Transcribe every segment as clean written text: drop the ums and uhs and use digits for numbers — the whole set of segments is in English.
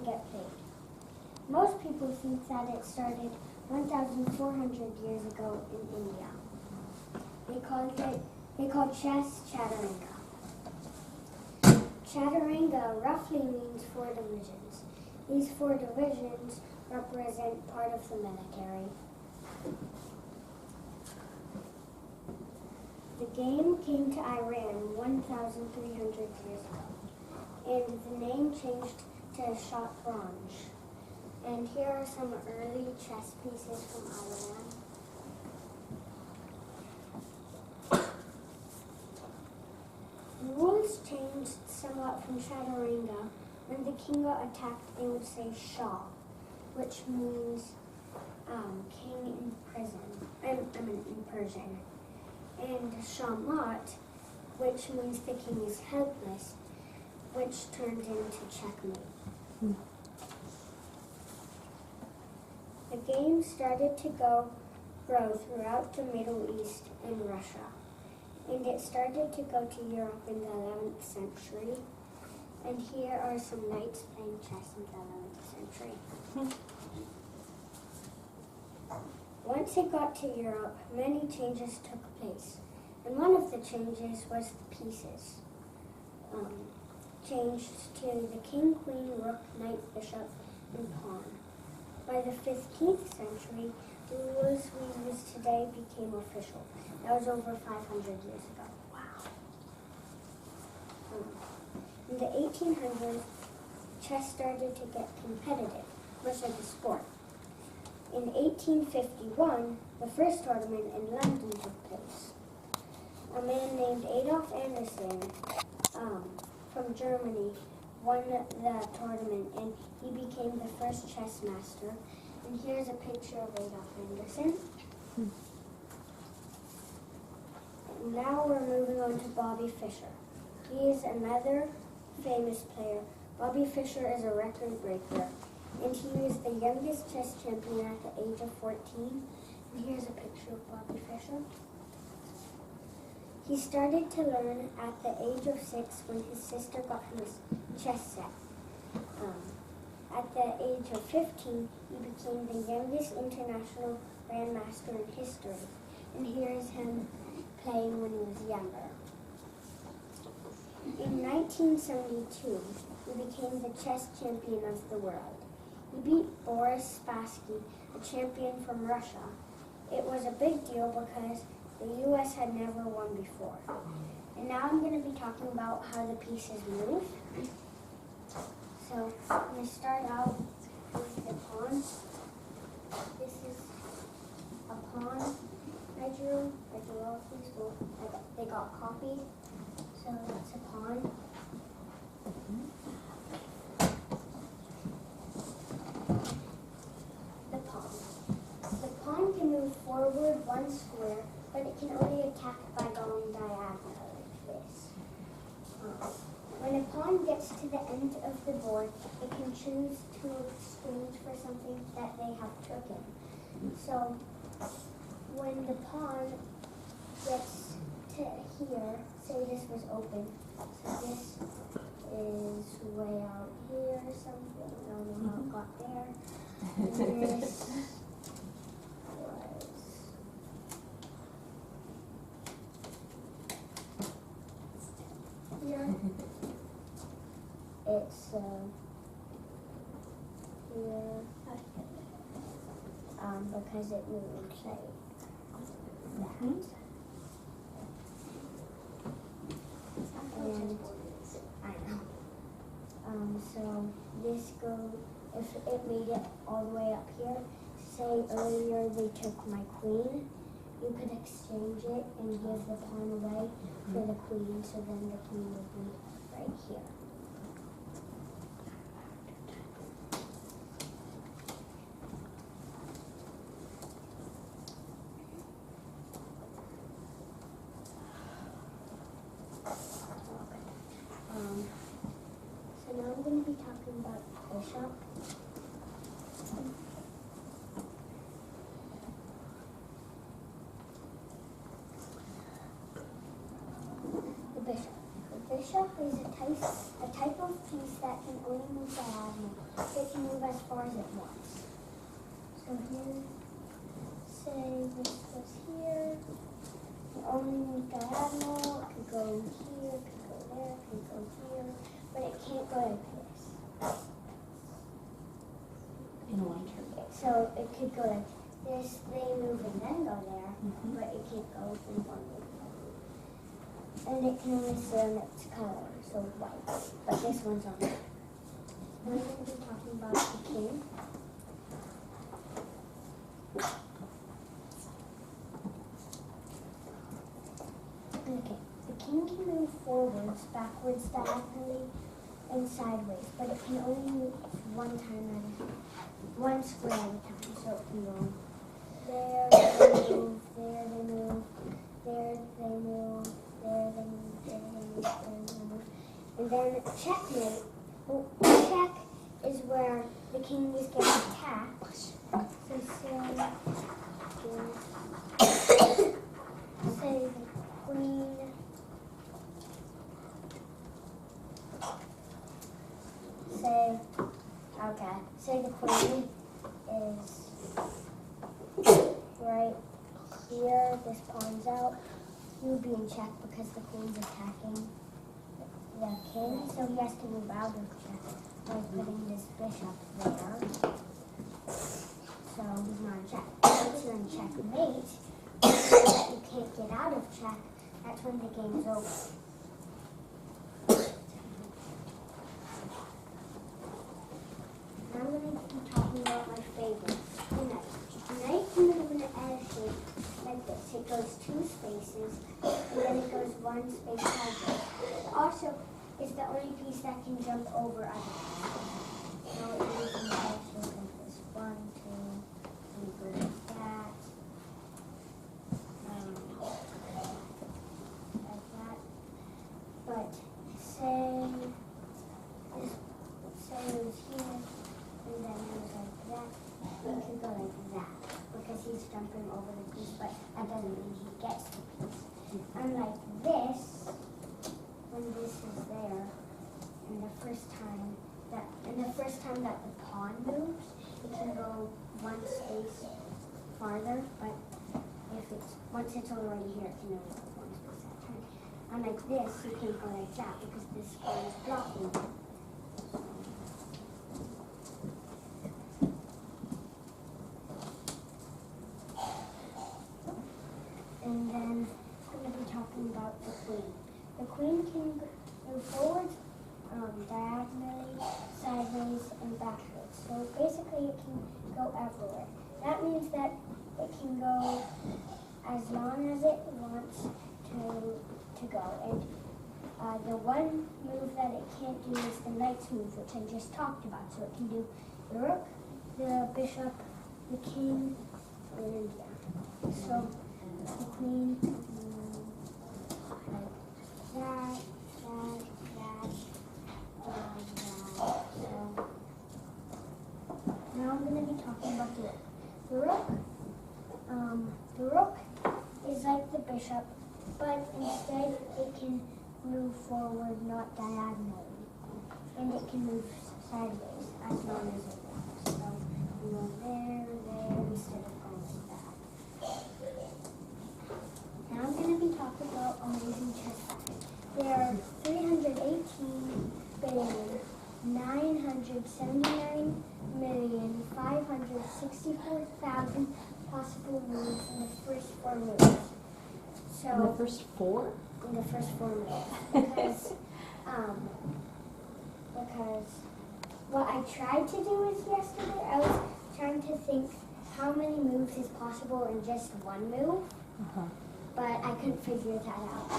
get played. Most people think that it started 1,400 years ago in India. They called chess chaturanga. Chaturanga roughly means 4 divisions. These 4 divisions represent part of the military. The game came to Iran 1,300 years ago, and the name changed to shatranj. And here are some early chess pieces from Iran. The rules changed somewhat from chaturanga. When the king got attacked, they would say shah, which means king in Persian. And shamat, which means the king is helpless, which turned into checkmate. The game started to grow throughout the Middle East and Russia, and it started to go to Europe in the 11th century. And here are some knights playing chess in the 11th century. Once it got to Europe, many changes took place, and one of the changes was the pieces. Changed to the king, queen, rook, knight, bishop, and pawn. By the 15th century, the rules we use today became official. That was over 500 years ago. Wow. In the 1800s, chess started to get competitive, much like a sport. In 1851, the first tournament in London took place. A man named Adolf Anderson from Germany won the tournament, and he became the first chess master. And here's a picture of Adolf Anderson. And now we're moving on to Bobby Fischer. He is another famous player. Bobby Fischer is a record breaker, and he is the youngest chess champion at the age of 14. And here's a picture of Bobby Fischer. He started to learn at the age of 6 when his sister got him a chess set. At the age of 15, he became the youngest international grandmaster in history. And here is him playing when he was younger. In 1972, he became the chess champion of the world. He beat Boris Spassky, a champion from Russia. It was a big deal because the U.S. had never won before. And now I'm going to be talking about how the pieces move. So I'm going to start out with the pawn. This is a pawn I drew. I drew all of these. Well, they got copied. So that's a pawn. The pawn. The pawn can move forward 1 square, but it can only attack by going diagonal like this. When a pawn gets to the end of the board, it can choose to exchange for something that they have taken. So when the pawn gets to here, say this was open, so this is way out here or something, I don't know how it got there. And this was here. It's here, because it moves like that. And I know. So this goes, if it made it all the way up here, say earlier they took my queen, you could exchange it and give the pawn away for the queen, so then the queen would be right here. So now I'm going to be talking about bishop. The bishop is a type of piece that can only move diagonal it can move as far as it wants. So here, say this goes here. It only moves diagonal. It could go here, it could go there, it could go here, but it can't go like this. In one turn. So it could go like this, they move and then go there, but it can't go in one move. And it can only stay on its color, so white. But this one's on red. Now I'm going to be talking about the king. Okay, the king can move forwards, backwards, diagonally, and sideways, but it can only move one time at a time, one square at a time. So it can go there, they move, there they move, there they move, there they move, there they move, there they move. And then checkmate. Well, check is where the king is getting attacked. So say the queen. Say the queen is right here, this pawn's out. He would be in check because the queen's attacking the king, so he has to move out of check by putting this bishop there. So he's not in check. Once you're in checkmate, so that you can't get out of check, that's when the game's over. I'm going to be talking about my favorite, the knight. The knight can move in an L shape like this. It goes two spaces, and then it goes one space sideways. It also is the only piece that can jump over other pieces. Now it moves in an L shape like this. 1, 2, 3, like that. Like that. But say it was here. And then it was like that. He could go like that because he's jumping over the piece, but that doesn't mean he gets the piece. Unlike this, when this is there, and the first time that the pawn moves, it can go one space farther, but once it's already here, it can only go one space at a time. Unlike this, you can't go like that because this pawn is blocking it. And then I'm going to be talking about the queen. The queen can move forwards, diagonally, sideways, and backwards. So basically it can go everywhere. That means that it can go as long as it wants to go. And the one move that it can't do is the knight's move, which I just talked about. So it can do the rook, the bishop, the king, and yeah. So the queen, like that. So now I'm going to be talking about the rook. The rook is like the bishop, but instead it can move forward, not diagonally, and it can move sideways as long as it wants. So you go there, instead of going like that. Now I'm going to be talking about amazing chess facts. There are 318,979,564,000 possible moves in the first 4 moves. So In the first 4? In the first 4 moves, because what I tried to do is yesterday, I was trying to think how many moves is possible in just one move, but I couldn't figure that out.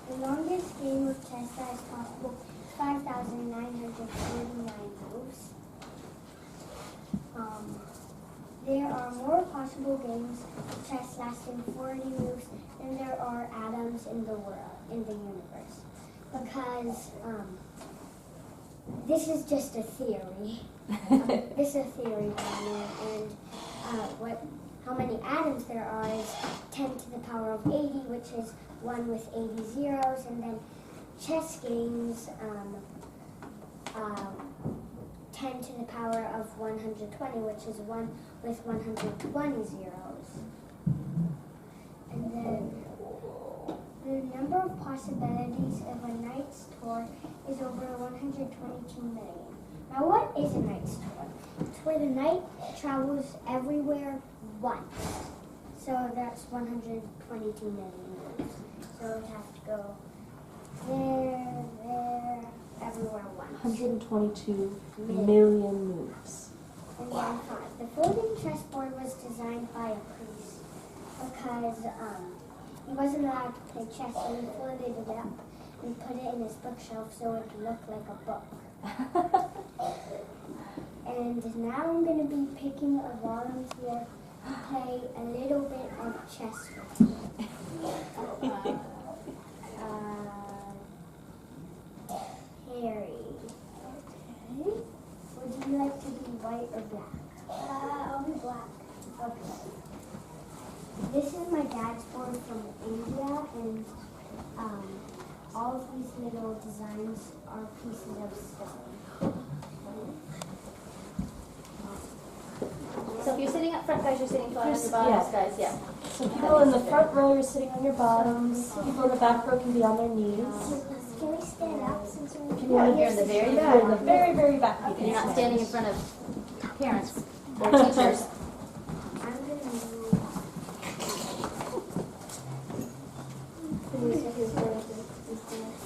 The longest game of chess that is possible is 5,949 moves. There are more possible games of chess lasting 40 moves than there are atoms in the universe. Because this is just a theory. This is a theory and how many atoms there are is 10 to the power of 80, which is 1 with 80 zeros, and then chess games, 10 to the power of 120, which is 1 with 120 zeros. And then the number of possibilities of a knight's tour is over 122 million. Now, what is a knight's tour? It's where the knight travels everywhere once. So that's 122 million moves. So it has to go there, everywhere once. 122 million moves. And then 5. The folding chessboard was designed by a priest because he wasn't allowed to play chess, so he folded it up and put it in his bookshelf so it could look like a book. And now I'm going to be picking a volunteer to play a little bit of chess with me. Harry. Okay. Would you like to be white or black? I'll be black. Okay. This is my dad's board from India, and all of these little designs are pieces of stone. So if you're sitting up front, guys, you're sitting flat on your bottoms, guys, yeah. So people in the front row, you're sitting on your bottoms. People in the back row can be on their knees. Can we stand up since we're You're in the very back. You're in the very, very back. And you're not standing in front of parents or teachers. I'm going to move.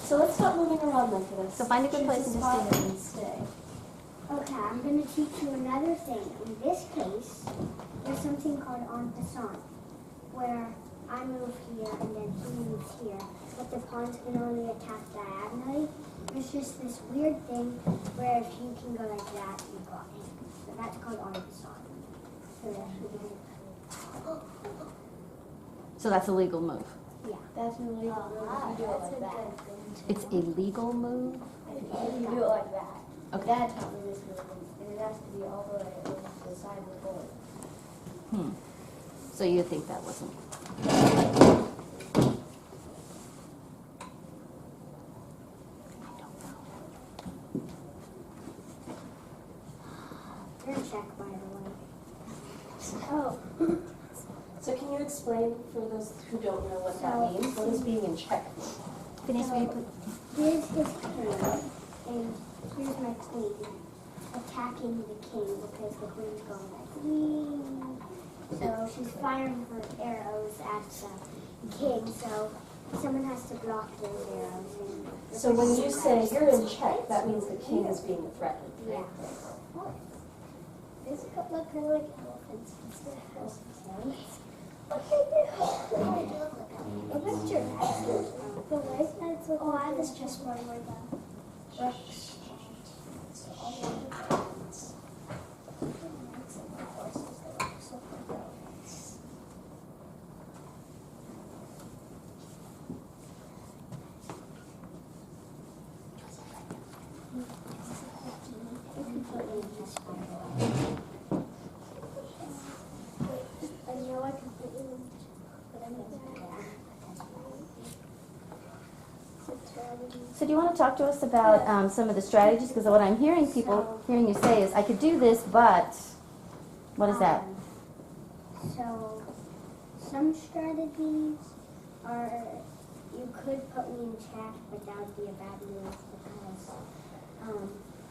So let's stop moving around then for this. So find a good place and just Spot stand. and stay. Okay, I'm going to teach you another thing. In this case, there's something called en passant, where I move here and then he moves here, but the pawns can only attack diagonally. There's just this weird thing where if you can go like that, you got him. So that's called en passant. So that's So that's a legal move. yeah. That's an illegal move if you do it like that. It's a legal move? If you do it like that. Okay. Dad taught me this move, and it has to be all the way over to the side of the board. So you think that wasn't? You're in check, by the way. Oh. So can you explain for those who don't know what that means? What does being in check mean? Phineas, will you put? Here's his king, and here's my queen attacking the king because the queen's going like, wee. So she's firing her arrows at the king, so someone has to block those arrows. And So when you say you're in check, that means the king is being threatened. yeah. This could look kind of like elephants instead of houses. It looks your dad's. The way that's look. Oh, I have this chessboard where the rooks. So do you want to talk to us about some of the strategies? Because what I'm hearing hearing you say is, I could do this, but what is that? So, some strategies are, you could put me in check, but that would be a bad move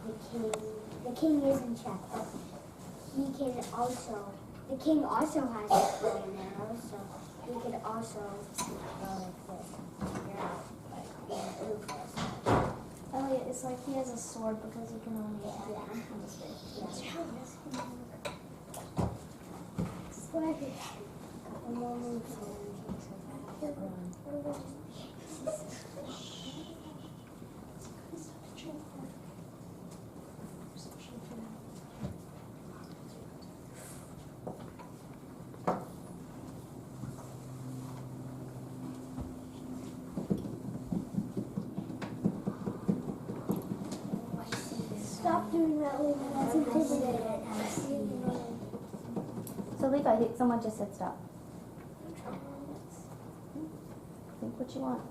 because the king is in check, but the king also has a bow and arrow, so he could also go like this. Elliot, it's like he has a sword because he can only attack Yeah. on the space. And more moves. Stop doing that, Levi. That's intimidating. So Levi, someone just said stop. Think what you want.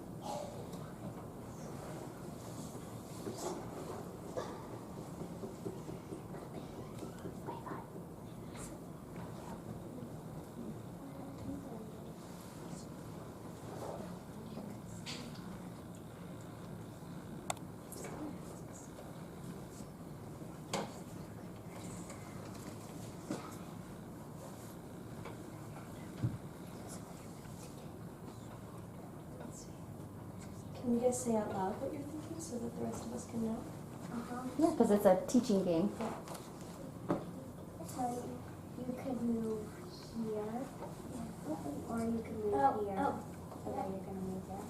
Can you guys say out loud what you're thinking so that the rest of us can know? Yeah, because it's a teaching game. So you could move here, or you could move here. So then you're gonna move there.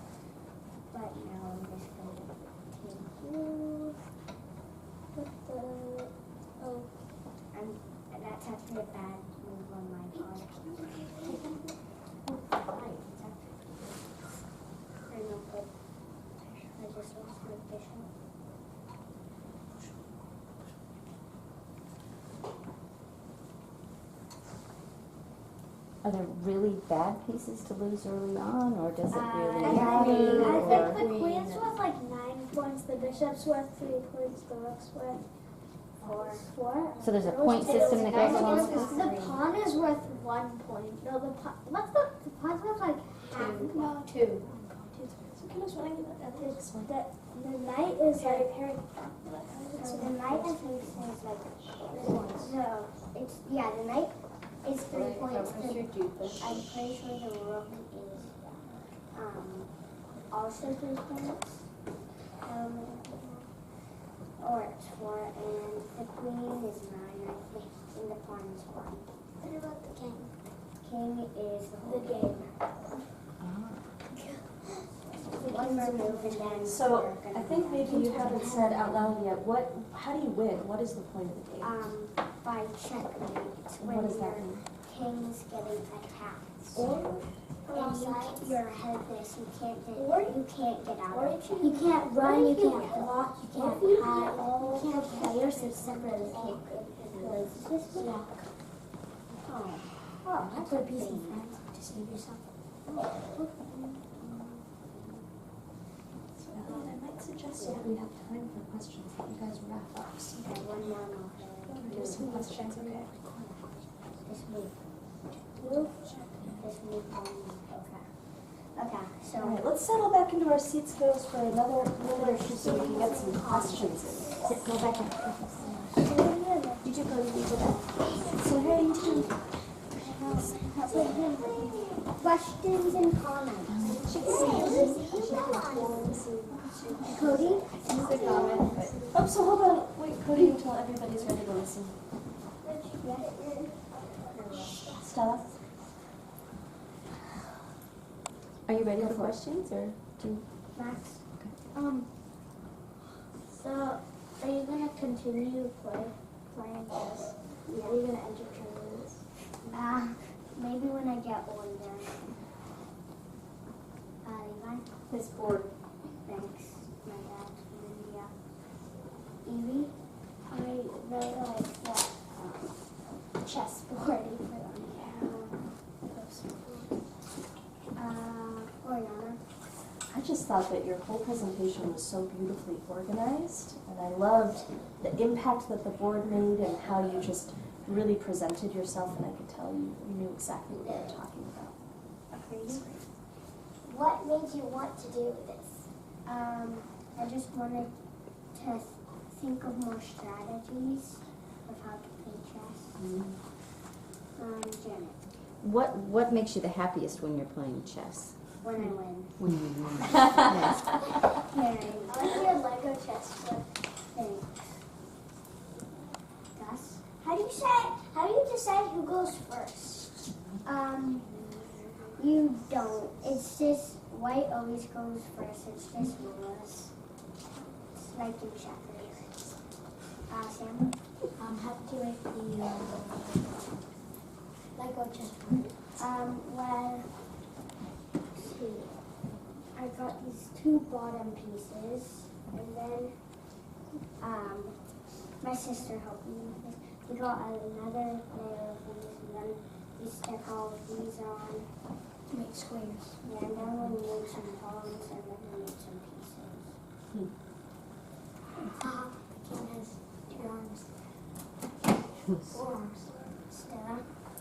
But now I'm just gonna take you. With the and that's actually a bad move on my part. I know, but I just lost my bishop. Are there really bad pieces to lose early on, or does it really I matter? think or- the queen's worth like 9 points, the bishop's worth 3 points, the rook's worth 4. So there's a point system that goes along with The pawn is worth 1 point. No, the pawn's worth like half. No, 2. So can I explain that? The knight is like the knight I think is like no, it's the knight is 3 points. I'm pretty sure the rook is also 3 points. Or it's 4, and the queen is 9, I think, and the pawn is 1. What about the king? King is the whole game. One more move and then So we're gonna I think maybe you haven't said out loud yet. How do you win? What is the point of the game? by checkmate And what does that when mean? your king's getting attacked. And You're headless, you can't get out Or of if it. you can't run, you can't block, you can't hide, you can't play yourself separately. Oh, that's a piece of friends to save yourself. So Elliot, I might suggest if we have time for questions that you guys wrap up. So Okay, one more move. do some questions, okay? This move. This move. Okay, so. All right, let's settle back into our seats, girls, for another minute or two so we can get some questions in. Go back and Did you go to the So here you do. questions and comments? Cody? Oh, so hold on. Wait, Cody, until everybody's ready to listen. Stella? Are you ready for questions, or do? Max? So, are you gonna continue playing chess? Are you gonna enter tournaments? Maybe when I get older. Levi? This board. Thanks. My dad's from India. Evie? I really like that chessboard you put on Oriana? I just thought that your whole presentation was so beautifully organized, and I loved the impact that the board made and how you just really presented yourself, and I could tell you knew exactly what you were talking about. What made you want to do this? I just wanted to think of more strategies of how to play chess. Janet, What makes you the happiest when you're playing chess? when I win. When you win. Yes. Mary, I like your Lego chessboard. thanks. Gus? How do you decide who goes first? You don't. It's just white always goes first. It's just rules. It's like in checkers. Sam? Have to make the Lego chessboard. Well, let's see. I got these 2 bottom pieces, and then my sister helped me with this. We got another layer of these, and then we stick all of these on To make squares. Yeah, and then we made some palms, and then we made some pieces. The king has 2 arms. 4 arms. Stella?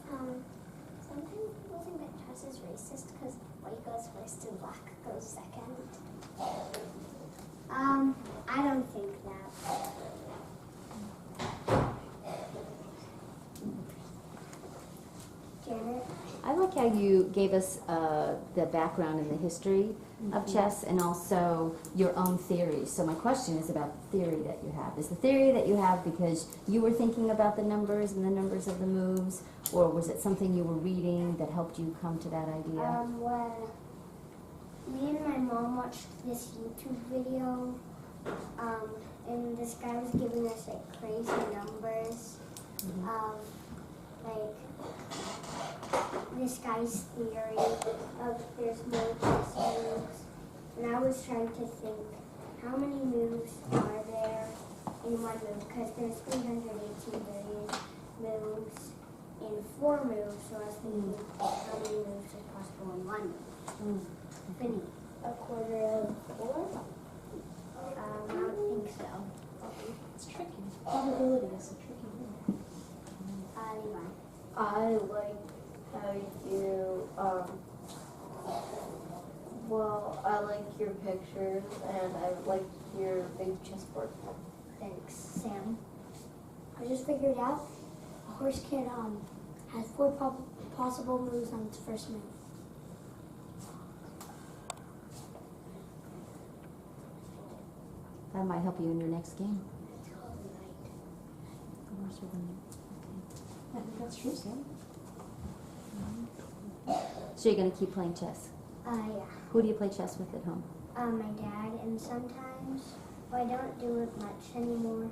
Sometimes people think that chess is racist because white goes first and black goes second. I don't think that. Janet? I like how how you gave us the background and the history of chess and also your own theories. So my question is about the theory that you have. Is the theory that you have because you were thinking about the numbers and the numbers of the moves, or was it something you were reading that helped you come to that idea? Well, me and my mom watched this YouTube video, and this guy was giving us like crazy numbers of like this guy's theory of there's more chess moves, and I was trying to think how many moves are there in one move, because there's 318 billion moves in 4 moves, so I was thinking how many moves are possible in one move. Finny. A quarter of 4? I don't think so. It's tricky. Probability is a tricky thing. Levi. I like how you, well, I like your pictures and I like your big chessboard. Thanks, Sam. I just figured out a horse can has 4 possible moves on its first move. That might help you in your next game. I think that's true, Sam. So you're going to keep playing chess. Yeah. Who do you play chess with at home? My dad, and sometimes, well, I don't do it much anymore.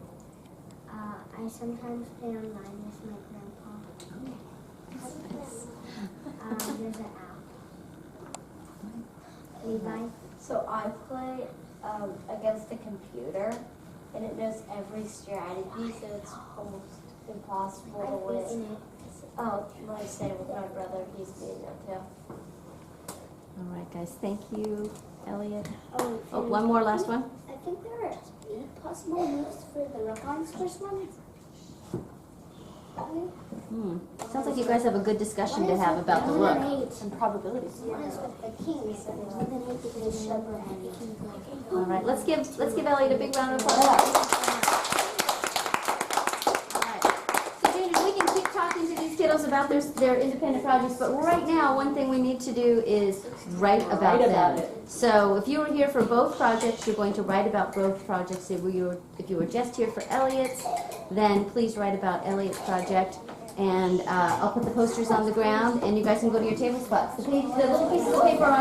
I sometimes play online with my grandpa. There's an app. Levi? So I play against the computer and it knows every strategy, so it's almost impossible to win. Oh, like same with my brother, he's being there too. All right, guys. Thank you, Elliot. Oh, Oh, one more, last one. I think there are 8 possible moves for the rook on first one. Sounds like you guys have a good discussion to have about the rook. And probabilities. One is with the kings, and with an 8 because it's sugar and the king. All right, let's give Elliot a big round of applause. So juniors, we can keep talking to these kiddos about their independent projects, but right now, one thing we need to do is write about them. So if you were here for both projects, you're going to write about both projects. If you were just here for Elliot's, then please write about Elliot's project. And I'll put the posters on the ground, and you guys can go to your table spots. The little pieces of paper on